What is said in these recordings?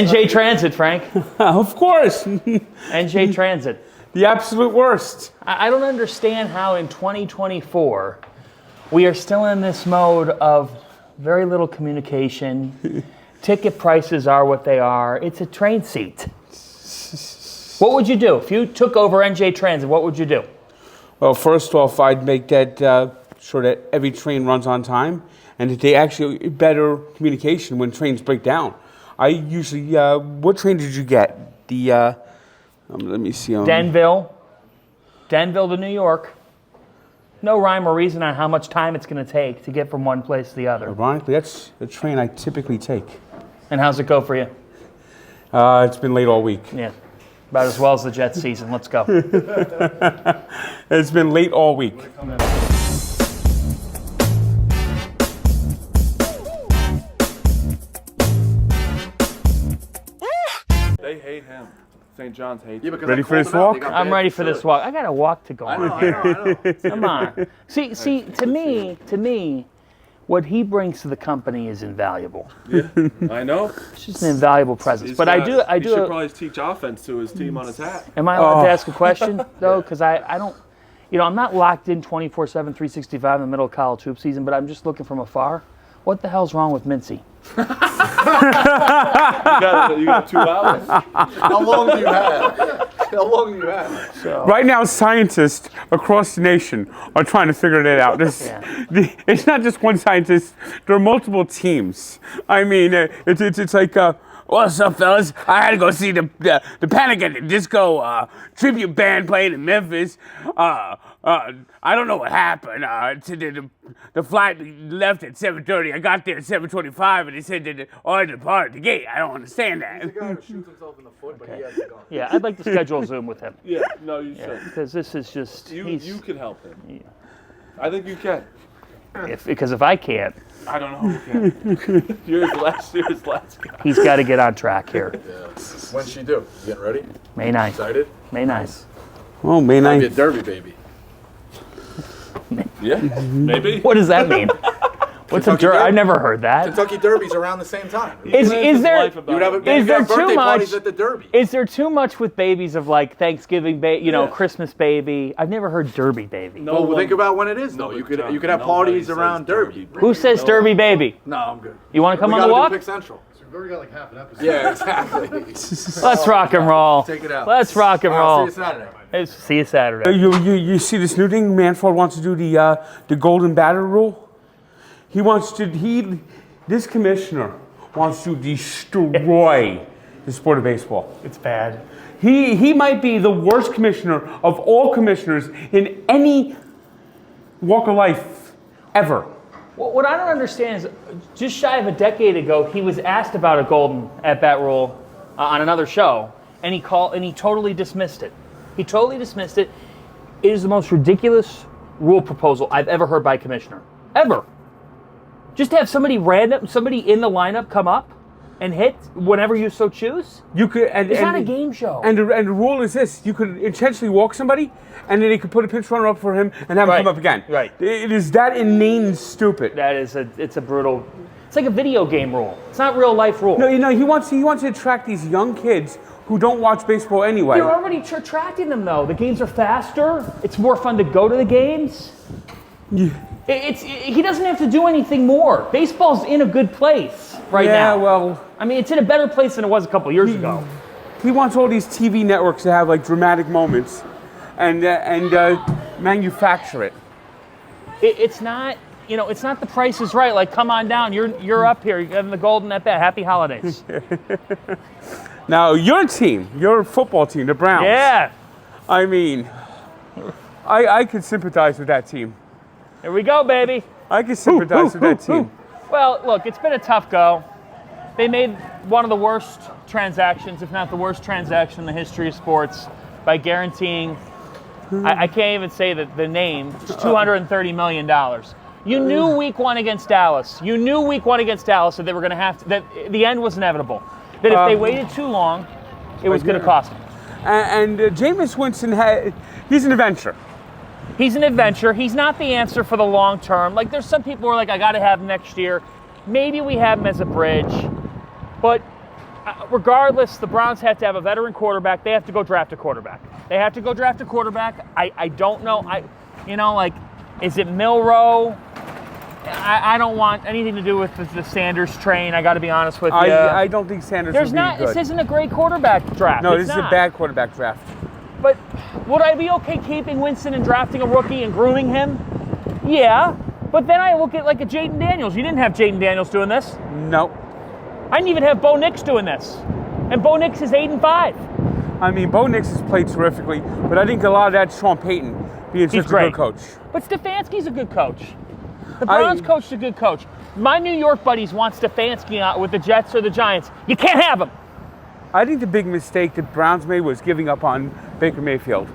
NJ Transit, Frank. Of course. NJ Transit. The absolute worst. I don't understand how in 2024 we are still in this mode of very little communication. Ticket prices are what they are. It's a train seat. What would you do? If you took over NJ Transit, what would you do? Well, first off, I'd make that sure that every train runs on time and that they actually better communication when trains break down. I usually, what train did you get? The, let me see. Denville to New York. No rhyme or reason on how much time it's going to take to get from one place to the other. Ironically, that's the train I typically take. And how's it go for you? It's been late all week. Yeah, about as well as the Jets season. Let's go. It's been late all week. They hate him. St. John's hates him. Ready for this walk? I'm ready for this walk. I got a walk to go on. I know. Come on. See, to me, what he brings to the company is invaluable. Yeah, I know. It's just an invaluable presence. But I do. He should probably teach offense to his team on his hat. Am I allowed to ask a question though? Because I don't. I'm not locked in 24/7, 365 in the middle of college hoop season. But I'm just looking from afar. What the hell's wrong with Mincy? You got 2 hours. How long do you have? So, Right now, scientists across the nation are trying to figure that out. It's not just one scientist. There are multiple teams. I mean, it's like, what's up, fellas? I had to go see the Panic at the Disco tribute band playing in Memphis. I don't know what happened. The flight left at 7:30. I got there at 7:25, and they said that they departed the gate. I don't understand that. The guy who shoots himself in the foot, but he has a gun. yeah, I'd like to schedule a Zoom with him. Yeah, no, you should. Because this is just You can help him. I think you can. Because if I can't, I don't know who can. You're his last guy. he's got to get on track here. Yeah. When's she due? You getting ready? May 9th. Excited? May 9th. Oh, May Might be a 9th. derby baby. Yeah, maybe. What does that mean? What's a Kentucky derby? Derby. I've never heard that. Kentucky Derby's around the same time. Is there You'd have Is there too birthday parties much- at the Derby. is there too much with babies of like Thanksgiving Christmas baby? I've never heard Derby baby. No Well, think about when it is, though. No, You could John, you could have nobody parties says around Derby. Who says Derby baby? No, I'm good. You want to come We on the gotta do walk? Pick Central. We've already got like half an episode. Yeah, exactly. Let's rock and roll. Take it out. Let's rock and All right, roll. see you Saturday. See you Saturday. You see this new thing? Manford wants to do the golden batter rule. He wants to. This commissioner wants to destroy the sport of baseball. It's bad. He might be the worst commissioner of all commissioners in any walk of life ever. Well, what I don't understand is, just shy of a decade ago, he was asked about a golden at-bat rule on another show, and he totally dismissed it. He totally dismissed it. It is the most ridiculous rule proposal I've ever heard by a commissioner. Ever. Just to have somebody in the lineup come up and hit whenever you so choose. You could. It's not a game show. And the rule is this: you could intentionally walk somebody, and then they could put a pinch runner up for him and have him come up again. Right. It is that inane and stupid. It's a brutal. It's like a video game rule. It's not real life rule. No, he wants to attract these young kids who don't watch baseball anyway. You're already attracting them though. The games are faster. It's more fun to go to the games. Yeah. He doesn't have to do anything more. Baseball's in a good place right now. Yeah, well, I mean, it's in a better place than it was a couple years ago. he wants all these TV networks to have like dramatic moments, and manufacture it. It's not. It's not The Price is Right. Like, come on down. You're up here. You're getting the golden at bat. Happy holidays. Now, your team, your football team, the Browns. Yeah. I mean, I could sympathize with that team. Here we go, baby. I could sympathize with that team. Well, look, it's been a tough go. They made one of the worst transactions, if not the worst transaction in the history of sports, by guaranteeing, I can't even say the name, it's $230 million. You knew week one against Dallas. You knew week one against Dallas that they were going to have to, that the end was inevitable. That if they waited too long, it was going to cost them. And Jameis Winston, he's an adventure. He's an adventure. He's not the answer for the long term. Like, there's some people who are like, I got to have him next year. Maybe we have him as a bridge. But regardless, the Browns have to have a veteran quarterback. They have to go draft a quarterback. I don't know. Is it Milroe? I don't want anything to do with the Sanders train. I got to be honest with you. I don't think Sanders would be good. This isn't a great quarterback draft. No, this is a bad quarterback draft. But would I be okay keeping Winston and drafting a rookie and grooming him? Yeah. But then I look at like a Jaden Daniels. You didn't have Jaden Daniels doing this. No. I didn't even have Bo Nix doing this. And Bo Nix is 8-5. I mean, Bo Nix has played terrifically, but I think a lot of that's Sean Payton being such a good coach. But Stefanski's a good coach. The Browns coached a good coach. My New York buddies want Stefanski out with the Jets or the Giants. You can't have him. I think the big mistake that Browns made was giving up on Baker Mayfield.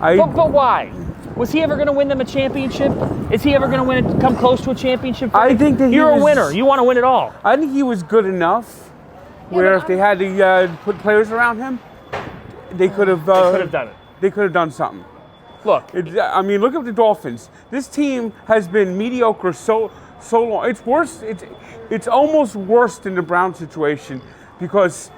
But why? Was he ever going to win them a championship? Is he ever going to come close to a championship? I think that you're a winner. You want to win it all. I think he was good enough where if they had to put players around him, they could have done it. They could have done something. Look, look at the Dolphins. This team has been mediocre so long. It's worse. It's almost worse than the Browns situation because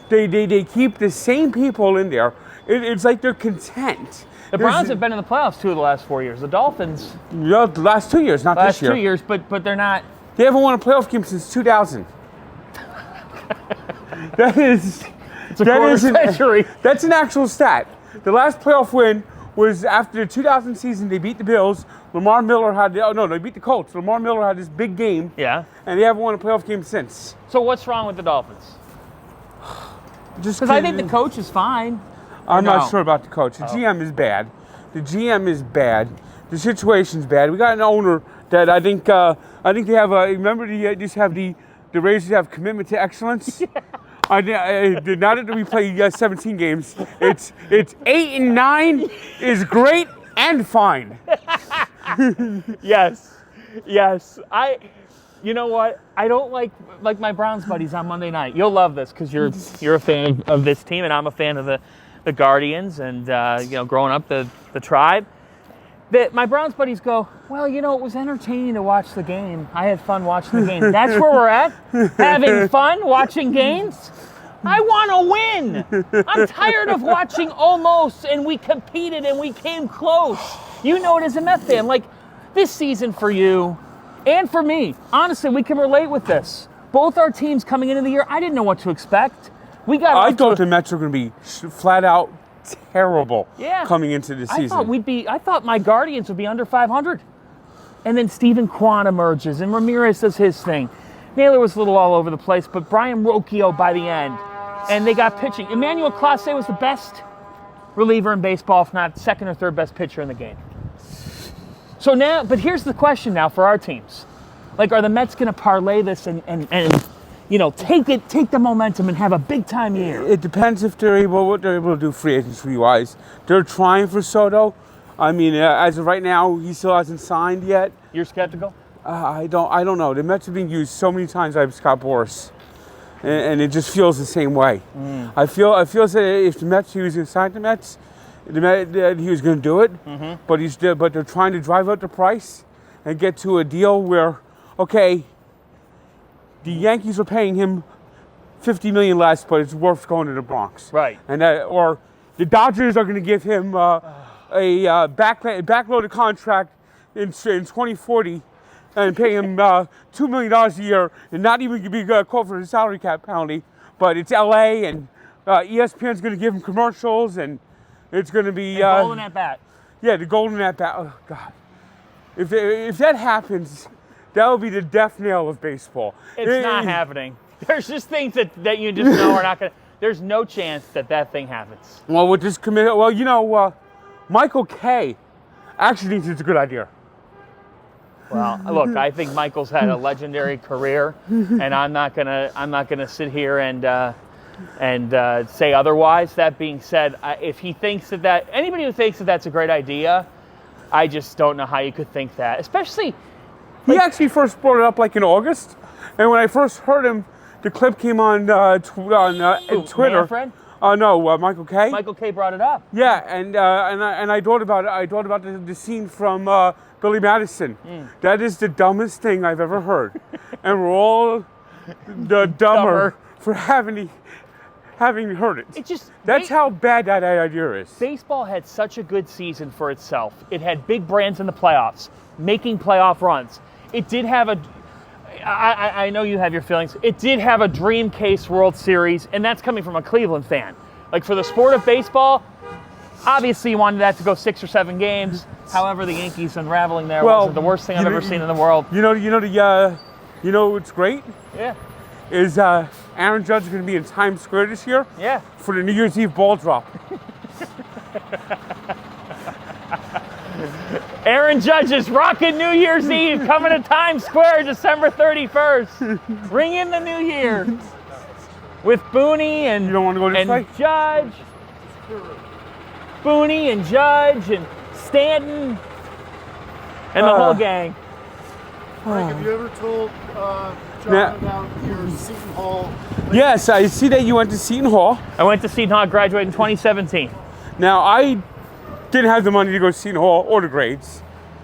they keep the same people in there. It's like they're content. The Browns have been in the playoffs 2 of the last 4 years. The Dolphins. Yeah, the last 2 years, not this year. Last 2 years, but they're not. They haven't won a playoff game since 2000. It's a quarter century. That's an actual stat. The last playoff win was after the 2000 season. They beat the Bills. Lamar Miller had they beat the Colts. Lamar Miller had this big game. Yeah. And they haven't won a playoff game since. So what's wrong with the Dolphins? Just because I think the coach is fine. I'm not sure about the coach. The GM is bad. The situation's bad. We got an owner that I think they have remember they just have the Raiders have commitment to excellence. Yeah. Now that we play 17 games, it's 8 and 9 is great and fine. Yes. You know what? I don't like my Browns buddies on Monday night. You'll love this because you're a fan of this team and I'm a fan of the Guardians and growing up the tribe. That my Browns buddies go, well, it was entertaining to watch the game. I had fun watching the game. That's where we're at? Having fun watching games? I want to win. I'm tired of watching almost, and we competed and we came close. You know it as a Mets fan. Like, this season for you and for me, honestly, we can relate with this. Both our teams coming into the year, I didn't know what to expect. I thought the Mets were going to be flat out terrible coming into the season. I thought my Guardians would be under 500. And then Stephen Kwan emerges and Ramirez does his thing. Naylor was a little all over the place, but Brian Rocchio by the end. And they got pitching. Emmanuel Clase was the best reliever in baseball, if not second or third best pitcher in the game. So now, but here's the question now for our teams. Like, are the Mets going to parlay this and take the momentum and have a big time year? It depends if what they're able to do free agency wise. They're trying for Soto. I mean, as of right now, he still hasn't signed yet. You're skeptical? I don't know. The Mets have been used so many times by Scott Boras, and it just feels the same way. I feel that if the Mets, he was going to sign the Mets, he was going to do it. Mm-hmm. But they're trying to drive up the price and get to a deal where, okay, the Yankees are paying him $50 million less, but it's worth going to the Bronx. Right. And or the Dodgers are going to give him a backloaded contract in 2040 and pay him $2 million a year and not even be called for the salary cap penalty. But it's LA and ESPN's going to give him commercials and it's going to be golden at bat. Yeah, the golden at bat. Oh God! If that happens, that will be the death knell of baseball. It's not happening. There's just things that you just know are not going to. There's no chance that thing happens. Well, with this committee, Michael Kay actually thinks it's a good idea. Well, look, I think Michael's had a legendary career, and I'm not gonna sit here and say otherwise. That being said, if he thinks that anybody who thinks that that's a great idea, I just don't know how you could think that, especially. He actually first brought it up like in August, and when I first heard him, the clip came on Twitter. Manfred? No, Michael Kay. Michael Kay brought it up. Yeah, and I thought about it. I thought about the scene from Billy Madison. That is the dumbest thing I've ever heard, and we're all the dumber for having heard it. It just That's how bad that idea is. baseball had such a good season for itself. It had big brands in the playoffs, making playoff runs. It did have I know you have your feelings. It did have a dream case World Series, and that's coming from a Cleveland fan. Like, for the sport of baseball, obviously you wanted that to go 6 or 7 games. However, the Yankees unraveling there wasn't the worst thing I've ever seen in the world. You know what's great? Yeah. Is Aaron Judge going to be in Times Square this year? Yeah. For the New Year's Eve ball drop. Aaron Judge is rocking New Year's Eve, coming to Times Square December 31st. Ring in the new year with Booney and, You don't want to go this and way? Judge. Booney and Judge and Stanton and the whole gang. Frank, have you ever told John Yeah. about your Seton Hall? Yes, I see that you went to Seton Hall. I went to Seton Hall, graduated in 2017. Now, I didn't have the money to go to Seton Hall or the grades,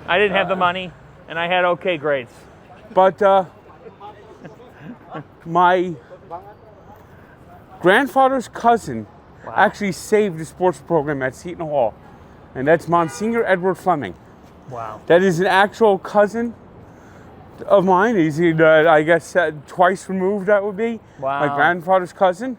I didn't have the money, and I had okay grades. but my grandfather's cousin actually saved the sports program at Seton Hall, and that's Monsignor Edward Fleming. Wow. That is an actual cousin of mine. He's, I guess, twice removed, that would be. Wow. My grandfather's cousin.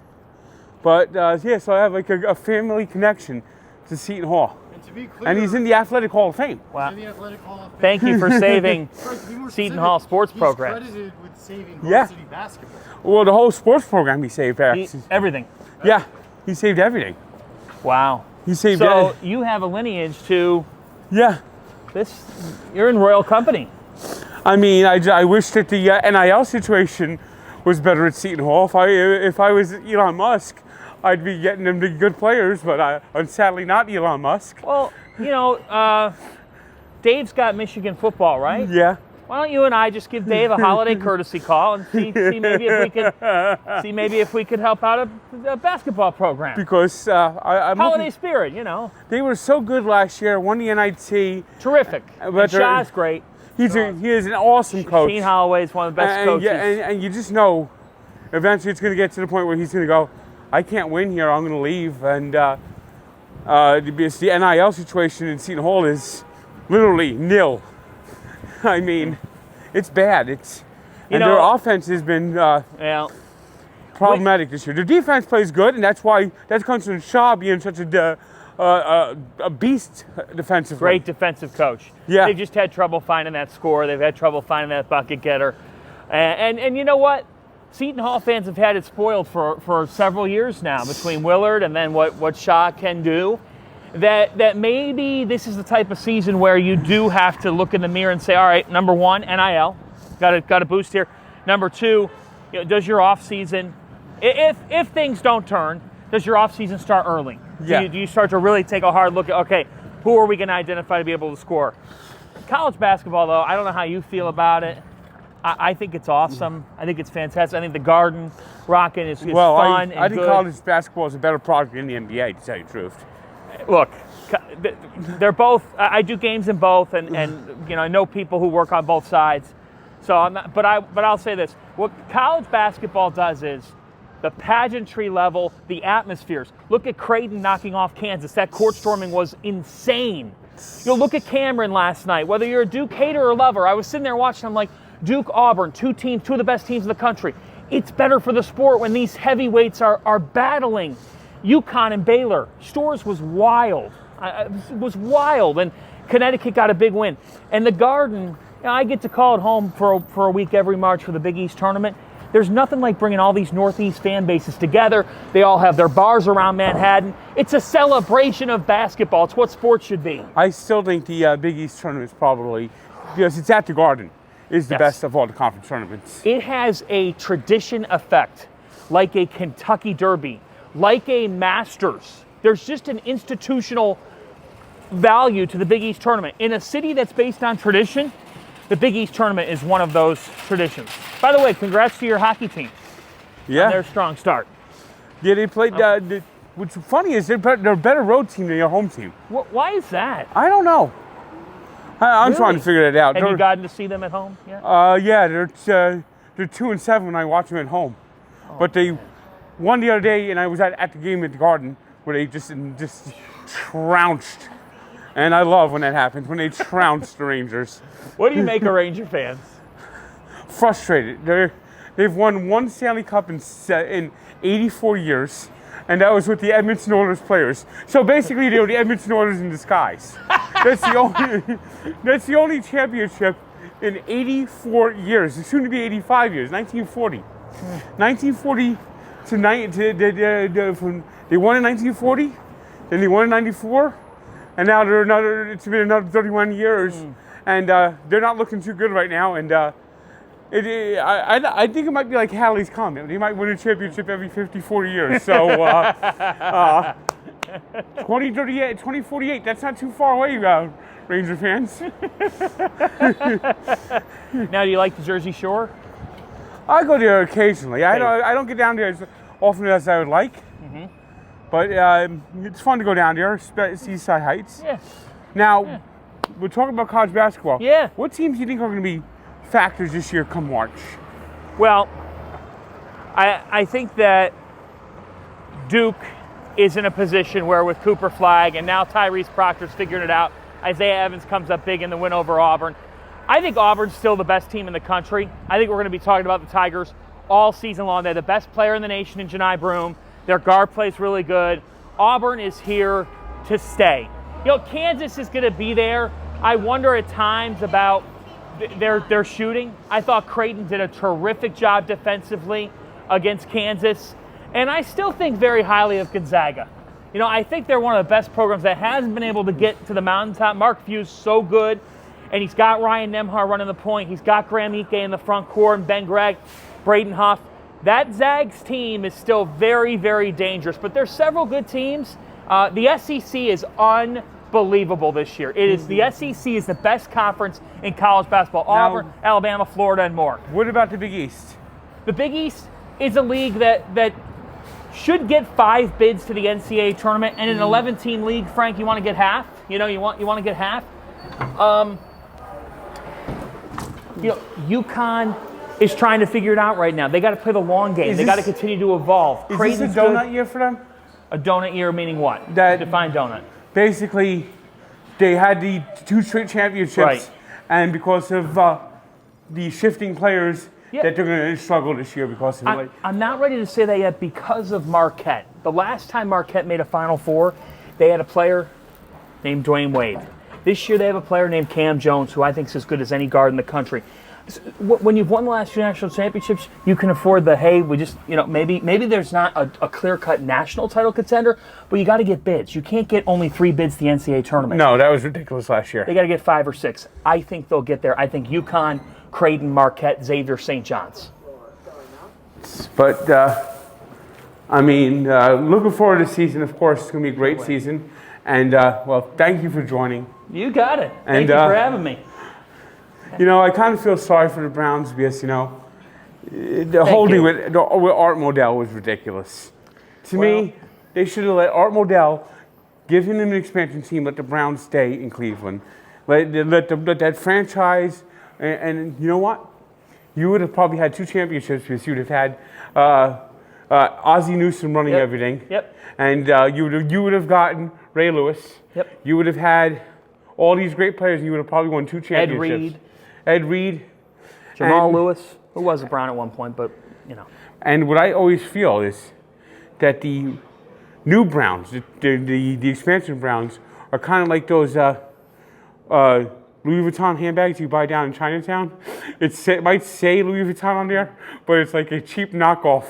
But, yeah, so I have like a family connection to Seton Hall. And to be clear, And he's in the Athletic Hall of Fame. Wow. in the Athletic Hall of Fame. Thank you for saving Frank, to be more Seton specific, Hall sports he's programs. credited with saving Yeah. varsity basketball. Well, the whole sports program he saved, actually. Everything. Yeah, he saved everything. Wow. He saved So you have a lineage to Yeah. this. You're in royal company. I mean, I wish that the NIL situation was better at Seton Hall. If I was Elon Musk, I'd be getting them the good players, but I'm sadly not Elon Musk. Well, Dave's got Michigan football, right? Yeah. Why don't you and I just give Dave a holiday courtesy call and see maybe if we could help out a basketball program. Because I'm Holiday looking, spirit, they were so good last year, won the NIT. Terrific. But And they're- Shaw's great. He is an awesome coach. Sheen Holloway's one of the best and, coaches. and you just know eventually it's going to get to the point where he's going to go, I can't win here, I'm going to leave. And the NIL situation in Seton Hall is literally nil. I mean, it's bad. Their offense has been problematic this year. Their defense plays good, and that comes from Shaw being such a beast defensively. Great defensive coach. Yeah. They've just had trouble finding that score. They've had trouble finding that bucket getter. And you know what? Seton Hall fans have had it spoiled for several years now between Willard and then what Shaw can do. That maybe this is the type of season where you do have to look in the mirror and say, all right, number one, NIL, got a boost here. Number two, does your offseason, if things don't turn, does your offseason start early? Yeah. Do you start to really take a hard look at, okay, who are we going to identify to be able to score? College basketball, though, I don't know how you feel about it. I think it's awesome. I think it's fantastic. I think the Garden rocking is fun and I think good. college basketball is a better product than the NBA, to tell you the truth. Look, they're both. I do games in both, and I know people who work on both sides. So I'm not, but I'll say this: what college basketball does is the pageantry level, the atmospheres. Look at Creighton knocking off Kansas. That court storming was insane. Look at Cameron last night. Whether you're a Duke hater or lover, I was sitting there watching. I'm like, Duke, Auburn, two of the best teams in the country. It's better for the sport when these heavyweights are battling. UConn and Baylor. Storrs was wild. It was wild, and Connecticut got a big win. And the Garden, I get to call it home for a week every March for the Big East tournament. There's nothing like bringing all these Northeast fan bases together. They all have their bars around Manhattan. It's a celebration of basketball. It's what sports should be. I still think the Big East tournament is probably, because it's at the Garden, is the best of all the conference tournaments. It has a tradition effect, like a Kentucky Derby, like a Masters. There's just an institutional value to the Big East tournament. In a city that's based on tradition, the Big East tournament is one of those traditions. By the way, congrats to your hockey team on their strong start. Yeah, they played. What's funny is they're a better road team than your home team. Why is that? I don't know. I'm trying to Really? figure that out. Have you gotten to see them at home? Yeah. Yeah, they're 2-7 when I watch them at home, but they one the other day, and I was at the game at the Garden where they just trounced. And I love when that happens, when they trounce the Rangers. What do you make of Ranger fans? Frustrated. They've won one Stanley Cup in 84 years, and that was with the Edmonton Oilers players. So basically, they were the Edmonton Oilers in disguise. That's the only championship in 84 years. It's soon to be 85 years. 1940. 1940 they won in 1940, then they won in 94, and now it's been another 31 years, and they're not looking too good right now. And I think it might be like Halley's Comet. They might win a championship every 50, 40 years. So 2038, 2048, that's not too far away, Ranger fans. Now, do you like the Jersey Shore? I go there occasionally. I don't get down there as often as I would like. But it's fun to go down there, Seaside Heights. Yeah. Now, we're talking about college basketball. Yeah. What teams do you think are going to be factors this year come March? Well, I think that Duke is in a position where with Cooper Flagg and now Tyrese Proctor's figuring it out, Isaiah Evans comes up big in the win over Auburn. I think Auburn's still the best team in the country. I think we're going to be talking about the Tigers all season long. They're the best player in the nation in Janai Broome. Their guard plays really good. Auburn is here to stay. You know, Kansas is going to be there. I wonder at times about their shooting. I thought Creighton did a terrific job defensively against Kansas. And I still think very highly of Gonzaga. You know, I think they're one of the best programs that hasn't been able to get to the mountaintop. Mark Few's so good, and he's got Ryan Nemhard running the point. He's got Graham Ike in the front court, and Ben Gregg, Braden Huff. That Zags team is still very, very dangerous, but there's several good teams. The SEC is unbelievable this year. It is the SEC is the best conference in college basketball. Auburn, Alabama, Florida, and more. What about the Big East? The Big East is a league that should get 5 bids to the NCAA tournament, and in an 11-team league, Frank, you want to get half. You know, you want to get half. UConn is trying to figure it out right now. They got to play the long game. They got to continue to evolve. Is this a donut year for them? A donut year meaning what? Define donut. Basically, they had the 2 straight championships, right, and because of the shifting players, that they're going to struggle this year because of it. I'm not ready to say that yet because of Marquette. The last time Marquette made a Final Four, they had a player named Dwayne Wade. This year they have a player named Cam Jones, who I think is as good as any guard in the country. When you've won the last 2 national championships, you can afford maybe there's not a clear-cut national title contender, but you got to get bids. You can't get only 3 bids to the NCAA tournament. No, that was ridiculous last year. They got to get 5 or 6. I think they'll get there. I think UConn, Creighton, Marquette, Xavier, St. John's. But, looking forward to the season. Of course, it's going to be a great season. And, thank you for joining. You got it. Thank you for having me. You know, I kind of feel sorry for the Browns because, the holding with Art Modell was ridiculous. To me, they should have let Art Modell give him an expansion team, let the Browns stay in Cleveland. Let that franchise, and you know what? You would have probably had 2 championships because you would have had Ozzie Newsome running everything. Yep. And you would have gotten Ray Lewis. Yep. You would have had all these great players, and you would have probably won 2 championships. Ed Reed. Jamal Lewis, who was a Brown at one point, but, And what I always feel is that the new Browns, the expansion Browns, are kind of like those Louis Vuitton handbags you buy down in Chinatown. It might say Louis Vuitton on there, but it's like a cheap knockoff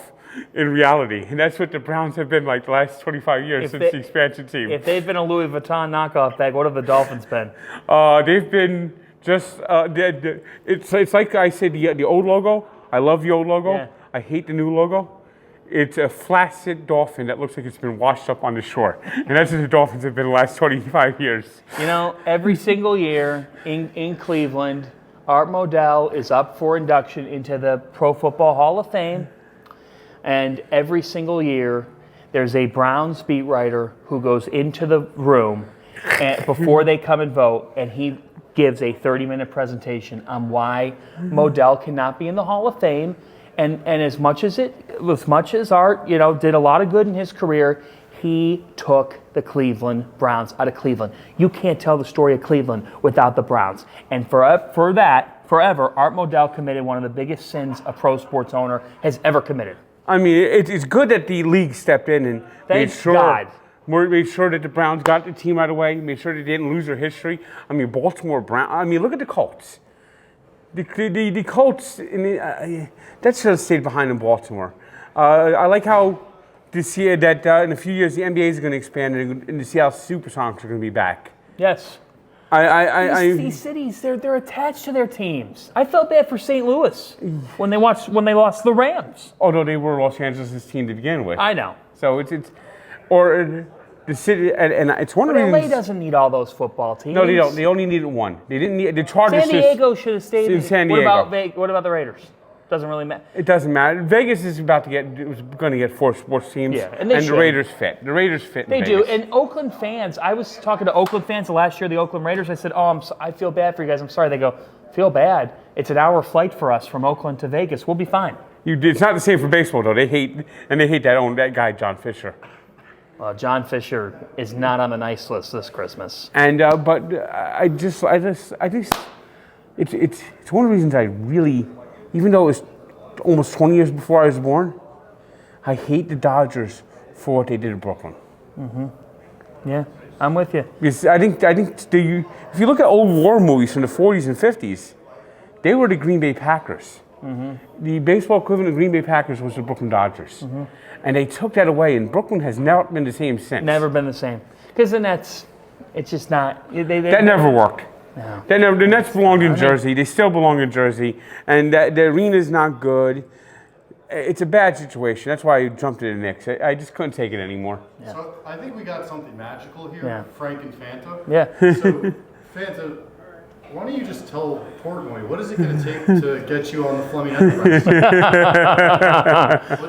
in reality. And that's what the Browns have been like the last 25 years since the expansion team. If they've been a Louis Vuitton knockoff bag, what have the Dolphins been? They've been just, it's like I said, the old logo. I love the old logo. Yeah. I hate the new logo. It's a flaccid dolphin that looks like it's been washed up on the shore. And that's what the Dolphins have been the last 25 years. Every single year in Cleveland, Art Modell is up for induction into the Pro Football Hall of Fame. And every single year, there's a Browns beat writer who goes into the room before they come and vote, and he gives a 30-minute presentation on why Modell cannot be in the Hall of Fame And as much as Art, did a lot of good in his career, he took the Cleveland Browns out of Cleveland. You can't tell the story of Cleveland without the Browns. And for that, forever, Art Modell committed one of the biggest sins a pro sports owner has ever committed. I mean, it's good that the league stepped in and made sure that the Browns got the team out of the way, made sure they didn't lose their history. I mean, Baltimore Brown. I mean, look at the Colts. The Colts, that should have stayed behind in Baltimore. I like how to see that in a few years the NBA is going to expand and to see how Supersonics are going to be back. Yes. These cities, they're attached to their teams. I felt bad for St. Louis when they lost the Rams. Although they were Los Angeles' team to begin with. I know. So or the city, and it's one of the reasons. LA doesn't need all those football teams. No, they don't. They only needed one. They didn't need the Chargers. San Diego should have stayed in San Diego. What about the Raiders? Doesn't really matter. It doesn't matter. Vegas is going to get 4 sports teams, and the Raiders fit. The Raiders fit. They in do. Vegas. And Oakland fans, I was talking to Oakland fans last year, the Oakland Raiders. I said, I feel bad for you guys. I'm sorry. They go, feel bad. It's an hour flight for us from Oakland to Vegas. We'll be fine. It's not the same for baseball though. They hate that guy John Fisher. Well, John Fisher is not on the nice list this Christmas. And but I think it's one of the reasons I really, even though it was almost 20 years before I was born, I hate the Dodgers for what they did in Brooklyn. Mm-hmm. Yeah, I'm with you. Because I think if you look at old war movies from the 40s and 50s, they were the Green Bay Packers. Mm-hmm. The baseball equivalent of Green Bay Packers was the Brooklyn Dodgers. Mm-hmm. And they took that away, and Brooklyn has never been the same since. Never been the same. Because the Nets, it's just not. That never worked. No. The Nets belonged in Jersey. They still belong in Jersey. And the arena's not good. It's a bad situation. That's why I jumped to the Knicks. I just couldn't take it anymore. Yeah. So I think we got something magical here, Frank and Fanta. Yeah. So, Fanta, why don't you just tell Portnoy, what is it going to take to get you on the Fleming Enterprise?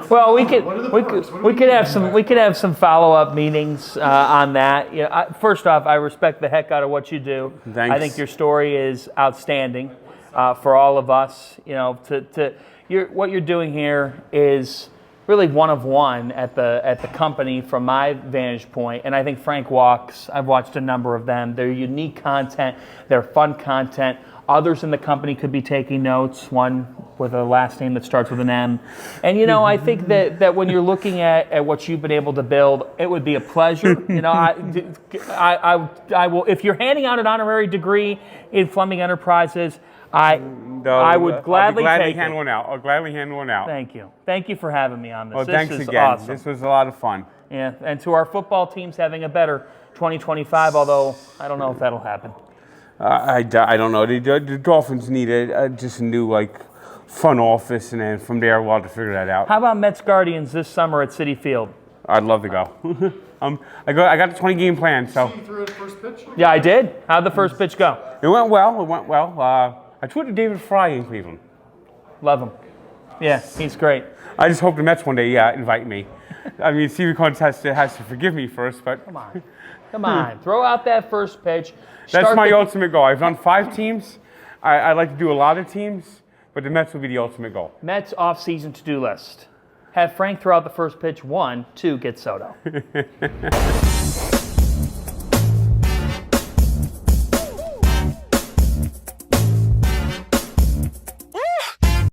Well, we could have some follow-up meetings on that. First off, I respect the heck out of what you do. Thanks. I think your story is outstanding for all of us. What you're doing here is really one of one at the company from my vantage point. And I think Frank walks. I've watched a number of them. They're unique content. They're fun content. Others in the company could be taking notes. One with a last name that starts with an M. And I think that when you're looking at what you've been able to build, it would be a pleasure. I will. If you're handing out an honorary degree in Fleming Enterprises, I would gladly take hand one out. I'll gladly hand one out. Thank you. Thank you for having me on this. Well, this thanks is again. Awesome. This was a lot of fun. Yeah, and to our football teams having a better 2025, although I don't know if that'll happen. I don't know. The Dolphins need just a new front office, and then from there we'll have to figure that out. How about Mets Guardians this summer at Citi Field? I'd love to go. I got the 20-game plan. So. Did you throw the first pitch? Yeah, I did. How'd the first pitch go? It went well. I tweeted David Fry in Cleveland. Love him. Yeah, he's great. I just hope the Mets one day invite me. I mean, Stevie Combs has to forgive me first, but Come on. Throw out that first pitch. That's my ultimate goal. I've done 5 teams. I like to do a lot of teams, but the Mets will be the ultimate goal. Mets off-season to-do list. Have Frank throw out the first pitch. 1, 2, get Soto.